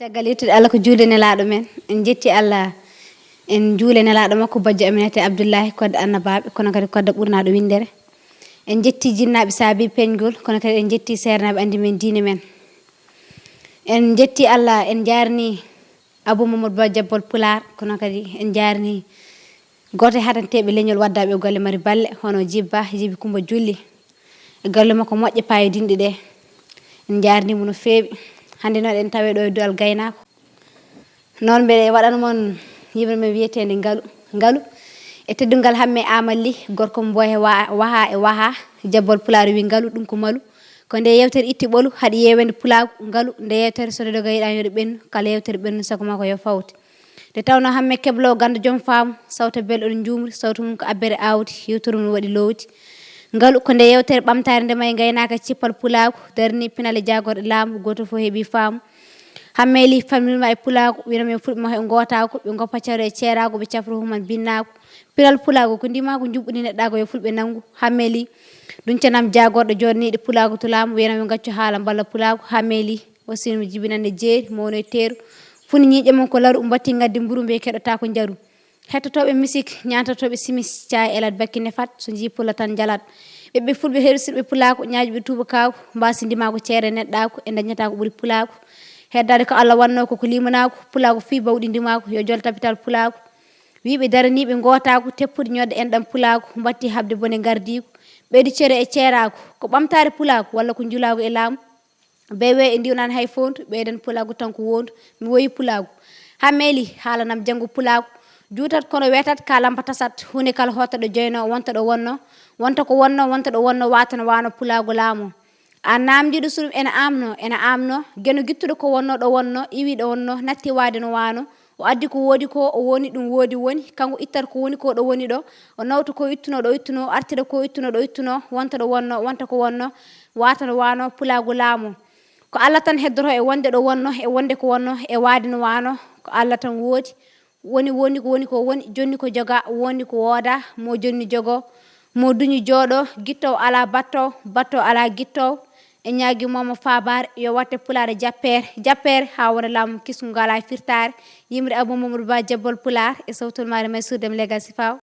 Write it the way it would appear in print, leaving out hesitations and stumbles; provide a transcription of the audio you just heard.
caggal yettude Allah ko juude nelaɗo men en jetti Allah en juule nelaɗo makko bajjo aminete Abdoullahi kodde annabaɓe kono kadi kodde ɓurnaɗo windere en jetti jinnaɓe saabi peñgol kono kadi en jetti sernaɓe andi men diine men en jetti Allah en jarni Abou Mamadou Ba Jabbol Pular kono kadi en jarni goto e hatanteɓe leñol waddaɓe golle mari balle hono Djibba Djibi Coumba Julli e golle makko moƴƴe payodinɗe ɗe en jarnimo no feewi hande noon en tawe ɗo e duwal gaynako noon mbiɗa waɗana moon yimre men wiyetede ngaalu e teddungal hamme Amadly gorko mo Mboya waha e waha Jabbol Pular wi ngaalu ɗum ko maalu ko nde yewtere itti ɓolu haɗa yewende pulagu ngaalu nde yewtere so doga yiiɗa yoɗo ɓennu kala yewtere ɓennu sago ma ko yo fawte nde tawno hamme keblo ganda joom faamu sawta belɗo ɗo jumri sawtu mum ko abbere awdi yewtere mum waɗi lowdi ngaalu ko nde yewtere ɓamtare ndema e gaynaka cippal pulagu darni pinale jagorɗo laamu goto foof heeɓi faamu hammeli familma e pulagu winame fulɓe ma e gotako ɓe goppa cawre e ceerago ɓe cafra human binnago pilal pulagu ko ndimako juɓɓudi neɗɗago yo fulɓe nanggu hammeli ɗumcanam jagorɗo jodaniɗo pulagu to laamu wiyanami gaccu haala balla pulagu hammeli wasino jibinande jeeri mawno e teeru funi ñiiƴe mum ko laru batti gaddi mburu mbiye keɗota ko jaaru hettotoɓe musique ñantatoɓe simis caay elad bakkine fat so jii pula tan jalat ɓeɓe fulɓe hersirɓe pulaku ñaaƴuɓe tuuba kaku mbasi ndimako ceere neɗɗako e dañata ko ɓuuri pulaku heddade ko Allah wanno ko limanako pulaku fi bawɗi ndimako yo jol tapital pulaku wiɓe daraniɓe gotako teppude ñodde enɗam pulaku batti habde bone gardiko ɓeydi ceere e ceeraku ko ɓamtare pulaku walla ko julagu e laamu bewe e ndiwnani hay fontu ɓeyden pulagu tan ko wondu mi woyi pulagu hammeli haalanam janggo pulagu juutat kono wetat ka lampa tasat hunde kala hotta ɗo joyno wonta ɗo wonno wonta ko wonno wonta ɗo wonno watano wano pulagu laamu a namdiɗo suɗum ene amno gueno guittuɗo ko wonno ɗo wonno iwi ɗo wonno natti wade no wano o addi ko woodi ko o woni ɗum woodi woni kanko ittat ko woni ko ɗo woni ɗo o nawta ko ittuno ɗo ittuno o artira ko ittuno ɗo ittuno wonta ɗo wonno wonta ko wonno watano wano pulagu laamu ko Allah tan heddoto e wonde ɗo wonno e wonde ko wonno e waade no wano ko Allah tan woodi woni ko woni jonni ko joga woni ko wooda mo jonni jogo mo duñi jooɗo guittowo ala battowo battowo ala guittowo e ñaguimomo fabare yo watte pulare jappere ha wona laamu kisgu ngala firtare yimre Abou Mamadou Ba Jabbol Pular e sawtol mare may surdem legal sifaw